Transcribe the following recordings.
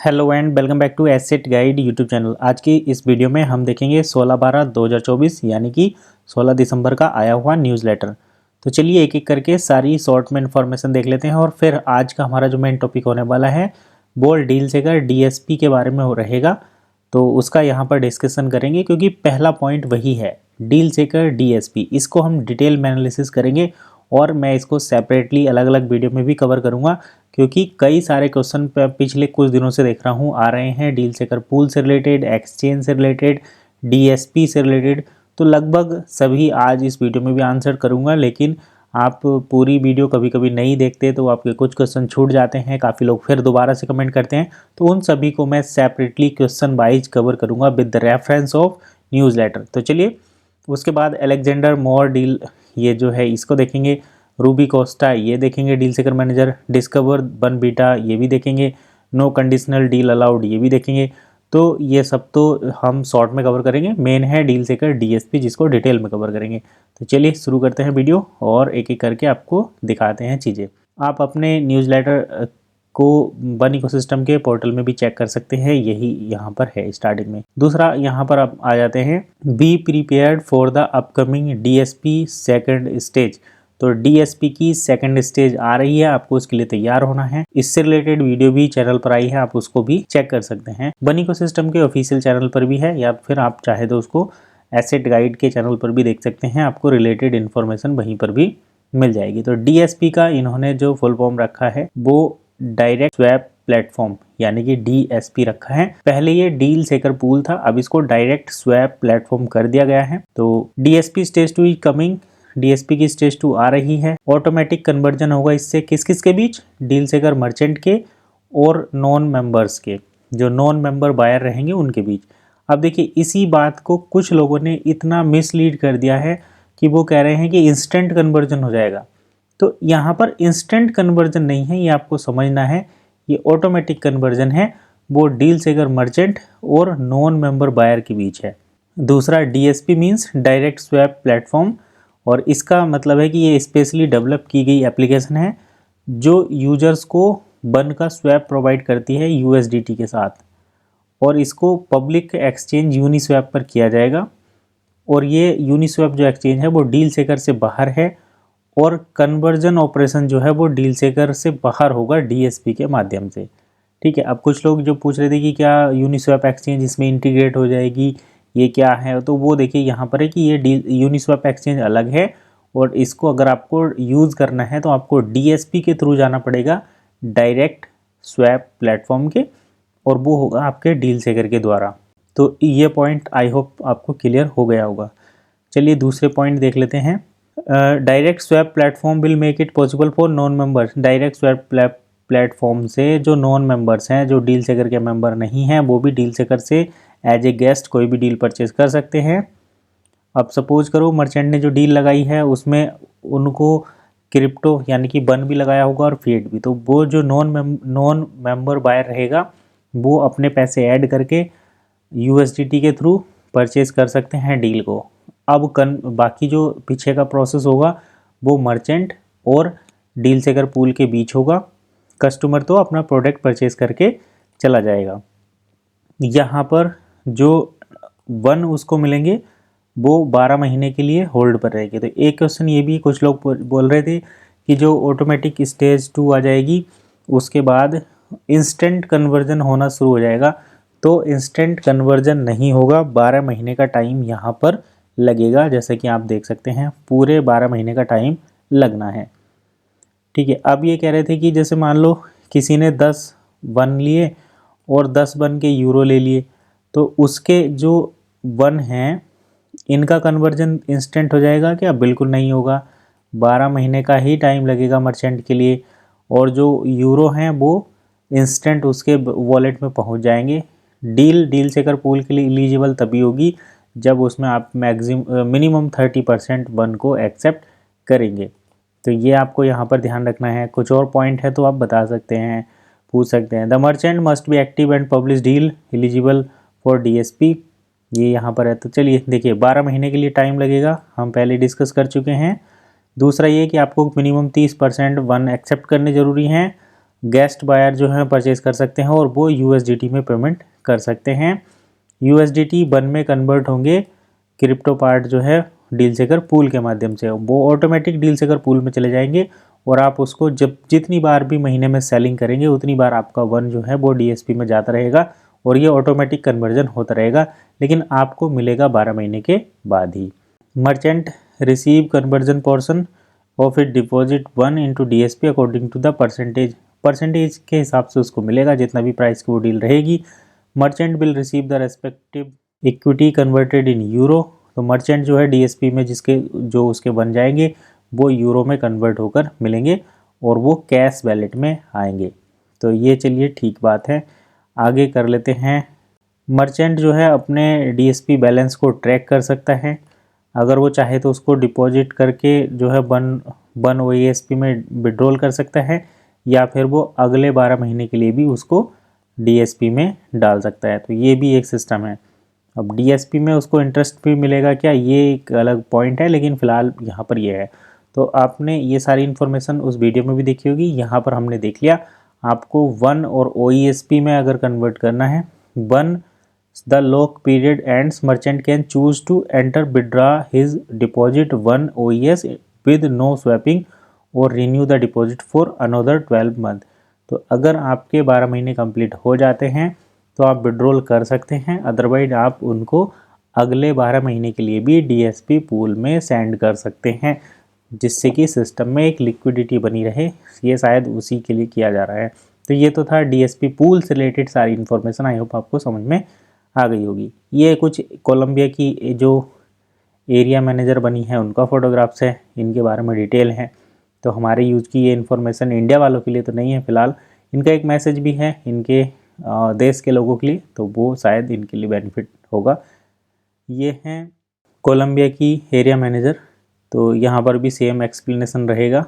Hello and welcome back to asset guide YouTube channel. आज की इस वीडियो में हम देखेंगे 16/12/2024 यानी कि 16 दिसंबर का आया हुआ न्यूज़लेटर। तो चलिए एक एक करके सारी शॉर्ट में इन्फॉर्मेशन देख लेते हैं और फिर आज का हमारा जो मेन टॉपिक होने वाला है वो डील सेकर डीएसपी के बारे में हो रहेगा। तो उसका यहाँ पर डिस्कशन करेंगे क्योंकि पहला पॉइंट वही है, डील सेकर डीएसपी। इसको हम डिटेल में एनालिसिस करेंगे और मैं इसको सेपरेटली अलग अलग वीडियो में भी कवर करूँगा क्योंकि कई सारे क्वेश्चन पिछले कुछ दिनों से देख रहा हूँ आ रहे हैं डील सेकर पूल से रिलेटेड, एक्सचेंज से रिलेटेड, डीएसपी से रिलेटेड। तो लगभग सभी आज इस वीडियो में भी आंसर करूँगा, लेकिन आप पूरी वीडियो कभी कभी नहीं देखते तो आपके कुछ क्वेश्चन छूट जाते हैं। काफ़ी लोग फिर दोबारा से कमेंट करते हैं, तो उन सभी को मैं सेपरेटली क्वेश्चन वाइज कवर करूँगा with the reference of newsletter. तो चलिए उसके बाद अलेक्जेंडर मोर डील ये जो है इसको देखेंगे, रूबी कोस्टा ये देखेंगे, डील सेकर मैनेजर, डिस्कवर वन बीटा ये भी देखेंगे, नो कंडीशनल डील अलाउड ये भी देखेंगे। तो ये सब तो हम शॉर्ट में कवर करेंगे, मेन है डील सेकर डीएसपी जिसको डिटेल में कवर करेंगे। तो चलिए शुरू करते हैं वीडियो और एक एक करके आपको दिखाते हैं चीज़ें। आप अपने न्यूज़लेटर को वन इकोसिस्टम के पोर्टल में भी चेक कर सकते हैं, यही यहाँ पर है स्टार्टिंग में। दूसरा यहाँ पर आप आ जाते हैं, be prepared for the upcoming DSP second stage. तो डीएसपी की सेकंड स्टेज आ रही है, आपको उसके लिए तैयार होना है। इससे रिलेटेड वीडियो भी चैनल पर आई है, आप उसको भी चेक कर सकते हैं। वन इकोसिस्टम के ऑफिशियल चैनल पर भी है, या फिर आप चाहे तो उसको एसेट गाइड के चैनल पर भी देख सकते हैं, आपको रिलेटेड इन्फॉर्मेशन वहीं पर भी मिल जाएगी। तो डीएसपी का इन्होंने जो फुल फॉर्म रखा है वो डायरेक्ट स्वैप प्लेटफॉर्म यानी कि डीएसपी रखा है। पहले ये डील सेकर पूल था, अब इसको डायरेक्ट स्वैप प्लेटफॉर्म कर दिया गया है। तो DSP stage 2 is coming, DSP की स्टेज 2 आ रही है। ऑटोमेटिक कन्वर्जन होगा इससे किस किस के बीच, डील सेकर मर्चेंट के और नॉन मेंबर्स के, जो नॉन मेंबर बायर रहेंगे उनके बीच। अब देखिए इसी बात को कुछ लोगों ने इतना मिसलीड कर दिया है कि वो कह रहे हैं कि इंस्टेंट कन्वर्जन हो जाएगा। तो यहाँ पर इंस्टेंट कन्वर्जन नहीं है, ये आपको समझना है, ये ऑटोमेटिक कन्वर्जन है, वो डील सेकर मर्चेंट और नॉन मेंबर बायर के बीच है। दूसरा DSP means direct swap platform, और इसका मतलब है कि ये स्पेशली डेवलप की गई एप्लीकेशन है जो यूजर्स को बन का स्वैप प्रोवाइड करती है यूएसडीटी के साथ, और इसको पब्लिक एक्सचेंज यूनिस्वैप पर किया जाएगा। और ये यूनिस्वैप जो एक्सचेंज है वो डील सेकर से बाहर है, और कन्वर्जन ऑपरेशन जो है वो डील सेकर से बाहर होगा डीएसपी के माध्यम से। ठीक है, अब कुछ लोग जो पूछ रहे थे कि क्या यूनिस्वैप एक्सचेंज इसमें इंटीग्रेट हो जाएगी, ये क्या है, तो वो देखिए यहाँ पर है कि ये यूनिस्वैप एक्सचेंज अलग है, और इसको अगर आपको यूज़ करना है तो आपको डीएसपी के थ्रू जाना पड़ेगा, डायरेक्ट स्वैप प्लेटफॉर्म के, और वो होगा आपके डील सेकर के द्वारा। तो ये पॉइंट आई होप आपको क्लियर हो गया होगा। चलिए दूसरे पॉइंट देख लेते हैं। Direct swap platform will make it possible for non members. Direct swap platform से जो नॉन मेंबर्स हैं, जो डील सेकर के मेंबर नहीं हैं, वो भी डील सेकर से एज ए गेस्ट कोई भी डील परचेज कर सकते हैं। अब सपोज करो मर्चेंट ने जो डील लगाई है उसमें उनको क्रिप्टो यानी कि बन भी लगाया होगा और फीड भी, तो वो जो नॉन मेंबर बायर रहेगा वो अपने पैसे ऐड करके यूएसडीटी के थ्रू परचेज कर सकते हैं डील को। अब बाकी जो पीछे का प्रोसेस होगा वो मर्चेंट और डील सेकर पूल के बीच होगा। कस्टमर तो अपना प्रोडक्ट परचेज करके चला जाएगा। यहाँ पर जो वन उसको मिलेंगे वो 12 महीने के लिए होल्ड पर रहेगी। तो एक क्वेश्चन ये भी कुछ लोग बोल रहे थे कि जो ऑटोमेटिक स्टेज 2 आ जाएगी उसके बाद इंस्टेंट कन्वर्जन होना शुरू हो जाएगा। तो इंस्टेंट कन्वर्जन नहीं होगा, 12 महीने का टाइम यहाँ पर लगेगा, जैसे कि आप देख सकते हैं पूरे 12 महीने का टाइम लगना है। ठीक है, अब ये कह रहे थे कि जैसे मान लो किसी ने 10 वन लिए और 10 वन के यूरो ले लिए, तो उसके जो वन हैं इनका कन्वर्जन इंस्टेंट हो जाएगा क्या? बिल्कुल नहीं होगा, 12 महीने का ही टाइम लगेगा मर्चेंट के लिए, और जो यूरो हैं वो इंस्टेंट उसके वॉलेट में पहुंच जाएंगे। डील सेकर पूल के लिए एलिजिबल तभी होगी जब उसमें आप मिनिमम 30% वन को एक्सेप्ट करेंगे। तो ये आपको यहाँ पर ध्यान रखना है। कुछ और पॉइंट है तो आप बता सकते हैं, पूछ सकते हैं। The merchant must be active and publish deal eligible for DSP, ये यहाँ पर है। तो चलिए देखिए 12 महीने के लिए टाइम लगेगा, हम पहले डिस्कस कर चुके हैं। दूसरा ये कि आपको मिनिमम 30% वन एक्सेप्ट करने ज़रूरी हैं। गेस्ट बायर जो है परचेज कर सकते हैं और वो यूएसडीटी में पेमेंट कर सकते हैं। यूएसडीटी बन में कन्वर्ट होंगे क्रिप्टो पार्ट जो है डील सेकर पूल के माध्यम से, वो ऑटोमेटिक डील सेकर पूल में चले जाएंगे और आप उसको जब जितनी बार भी महीने में सेलिंग करेंगे उतनी बार आपका वन जो है वो डीएसपी में जाता रहेगा और ये ऑटोमेटिक कन्वर्जन होता रहेगा, लेकिन आपको मिलेगा 12 महीने के बाद ही। Merchant receive conversion portion of it deposit one into DSP according to the percentage के हिसाब से उसको मिलेगा जितना भी प्राइस की वो डील रहेगी। Merchant will receive the respective equity converted in euro, तो मर्चेंट जो है डीएसपी में जो उसके बन जाएंगे वो यूरो में कन्वर्ट होकर मिलेंगे और वो कैश वैलेट में आएंगे। तो ये चलिए ठीक बात है, आगे कर लेते हैं। मर्चेंट जो है अपने डीएसपी बैलेंस को ट्रैक कर सकता है, अगर वो चाहे तो उसको डिपॉजिट करके जो है बन ओईएसपी में विड्रॉल कर सकता है या फिर वो अगले 12 महीने के लिए भी उसको डीएसपी में डाल सकता है। तो ये भी एक सिस्टम है। अब डीएसपी में उसको इंटरेस्ट भी मिलेगा क्या, ये एक अलग पॉइंट है, लेकिन फ़िलहाल यहाँ पर ये है। तो आपने ये सारी इन्फॉर्मेशन उस वीडियो में भी देखी होगी, यहाँ पर हमने देख लिया। आपको वन और ओईएसपी में अगर कन्वर्ट करना है, when the lock period ends, merchant can choose to enter withdraw his deposit one OES with no swapping or renew the deposit for another 12 month. तो अगर आपके 12 महीने कंप्लीट हो जाते हैं तो आप विड्रॉल कर सकते हैं, अदरवाइज आप उनको अगले 12 महीने के लिए भी डीएसपी पूल में सेंड कर सकते हैं, जिससे कि सिस्टम में एक लिक्विडिटी बनी रहे। ये शायद उसी के लिए किया जा रहा है। तो ये तो था डीएसपी पूल से रिलेटेड सारी इन्फॉर्मेशन, आई होप आपको समझ में आ गई होगी। ये कुछ कोलंबिया की जो एरिया मैनेजर बनी है उनका फोटोग्राफ्स है, इनके बारे में डिटेल है। तो हमारे यूज़ की ये इन्फॉर्मेशन इंडिया वालों के लिए तो नहीं है फ़िलहाल, इनका एक मैसेज भी है इनके देश के लोगों के लिए, तो वो शायद इनके लिए बेनिफिट होगा। ये हैं कोलंबिया की एरिया मैनेजर, तो यहाँ पर भी सेम एक्सप्लेनेशन रहेगा।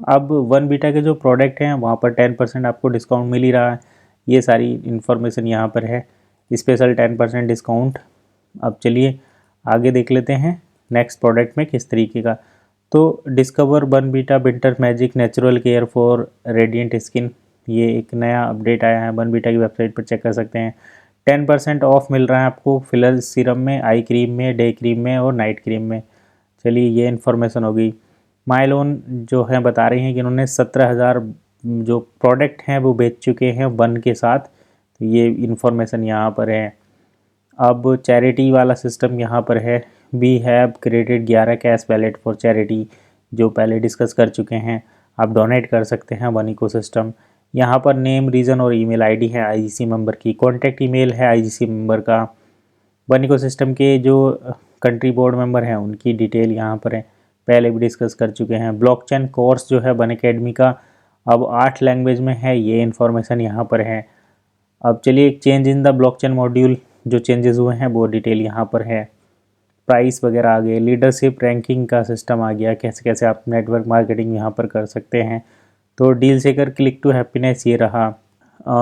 अब वन बीटा के जो प्रोडक्ट हैं वहाँ पर 10% आपको डिस्काउंट मिल ही रहा है, ये सारी इन्फॉर्मेशन यहाँ पर है, स्पेशल 10% डिस्काउंट। अब चलिए आगे देख लेते हैं नेक्स्ट प्रोडक्ट में किस तरीके का। तो discover one beta winter magic natural care for radiant skin, ये एक नया अपडेट आया है, वन बीटा की वेबसाइट पर चेक कर सकते हैं। 10% ऑफ मिल रहा है आपको फिलर सीरम में, आई क्रीम में, डे क्रीम में और नाइट क्रीम में। चलिए ये इन्फॉर्मेशन हो गई। माइलोन जो है बता रही हैं कि उन्होंने 17,000 जो प्रोडक्ट हैं वो बेच चुके हैं वन के साथ, तो ये इन्फॉर्मेशन यहाँ पर है। अब चैरिटी वाला सिस्टम यहाँ पर है, we have created 11 cash wallet for charity, जो पहले डिस्कस कर चुके हैं। आप डोनेट कर सकते हैं वन इकोसिस्टम। यहाँ पर नेम, रीजन और ईमेल आईडी है आईजीसी मेंबर की, कॉन्टैक्ट ईमेल है आईजीसी मेंबर का। वन इकोसिस्टम के जो कंट्री बोर्ड मेंबर हैं उनकी डिटेल यहाँ पर है, पहले भी डिस्कस कर चुके हैं। ब्लॉकचेन कोर्स जो है वन एकेडमी का अब 8 लैंग्वेज में है, ये इन्फॉर्मेशन यहाँ पर है। अब चलिए change in the blockchain module जो चेंजेस हुए हैं वो डिटेल यहाँ पर है। प्राइस वगैरह आ गए, लीडरशिप रैंकिंग का सिस्टम आ गया, कैसे कैसे आप नेटवर्क मार्केटिंग यहाँ पर कर सकते हैं। तो डील सेकर क्लिक टू हैप्पीनेस ये रहा।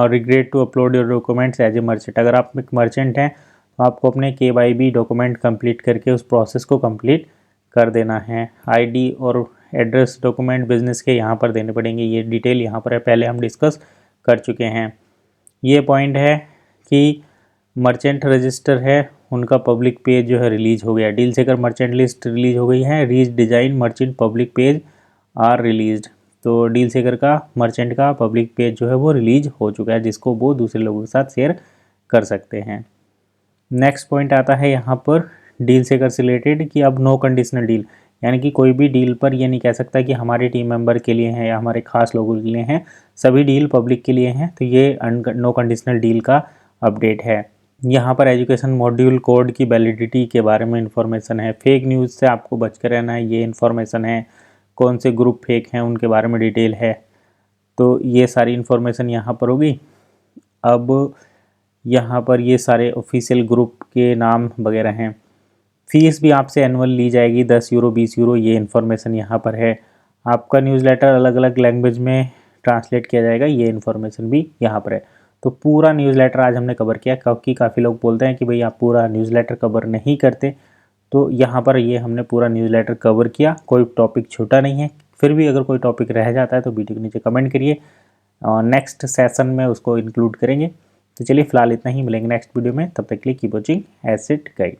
Regret to upload your documents as a merchant, अगर आप एक मर्चेंट हैं तो आपको अपने KYB डॉक्यूमेंट कंप्लीट करके उस प्रोसेस को कंप्लीट कर देना है। आईडी और एड्रेस डॉक्यूमेंट बिजनेस के यहाँ पर देने पड़ेंगे, ये डिटेल यहाँ पर है, पहले हम डिस्कस कर चुके हैं। ये पॉइंट है कि मर्चेंट रजिस्टर है उनका पब्लिक पेज जो है रिलीज हो गया, डील सेकर मर्चेंट लिस्ट रिलीज हो गई है, reach design merchant public page are released. तो डील सेकर का मर्चेंट का पब्लिक पेज जो है वो रिलीज हो चुका है, जिसको वो दूसरे लोगों के साथ शेयर कर सकते हैं। नेक्स्ट पॉइंट आता है यहाँ पर डील सेकर से रिलेटेड कि अब नो कंडीशनल डील, यानी कि कोई भी डील पर ये नहीं कह सकता कि हमारे टीम मेंबर के लिए हैं या हमारे खास लोगों के लिए हैं, सभी डील पब्लिक के लिए हैं। तो ये नो कंडीशनल डील का अपडेट है। यहाँ पर एजुकेशन मॉड्यूल कोड की वैलिडिटी के बारे में इंफॉर्मेशन है, फेक न्यूज़ से आपको बच कर रहना है, ये इन्फॉर्मेशन है, कौन से ग्रुप फेक हैं उनके बारे में डिटेल है। तो ये सारी इन्फॉर्मेशन यहाँ पर होगी। अब यहाँ पर ये सारे ऑफिशियल ग्रुप के नाम वगैरह हैं। फीस भी आपसे एनुअल ली जाएगी 10 यूरो 20 यूरो, ये इन्फॉर्मेशन यहाँ पर है। आपका न्यूज़लेटर अलग अलग लैंग्वेज में ट्रांसलेट किया जाएगा, ये इन्फॉर्मेशन भी यहाँ पर है। तो पूरा न्यूज़लेटर आज हमने कवर किया, क्योंकि काफ़ी लोग बोलते हैं कि भाई आप पूरा न्यूज़लेटर कवर नहीं करते, तो यहाँ पर ये हमने पूरा न्यूज़लेटर कवर किया, कोई टॉपिक छोटा नहीं है। फिर भी अगर कोई टॉपिक रह जाता है तो वीडियो के नीचे कमेंट करिए, नेक्स्ट सेशन में उसको इंक्लूड करेंगे। तो चलिए फिलहाल इतना ही, मिलेंगे नेक्स्ट वीडियो में, तब तक के लिए कीप वॉचिंग एसेट गाइड।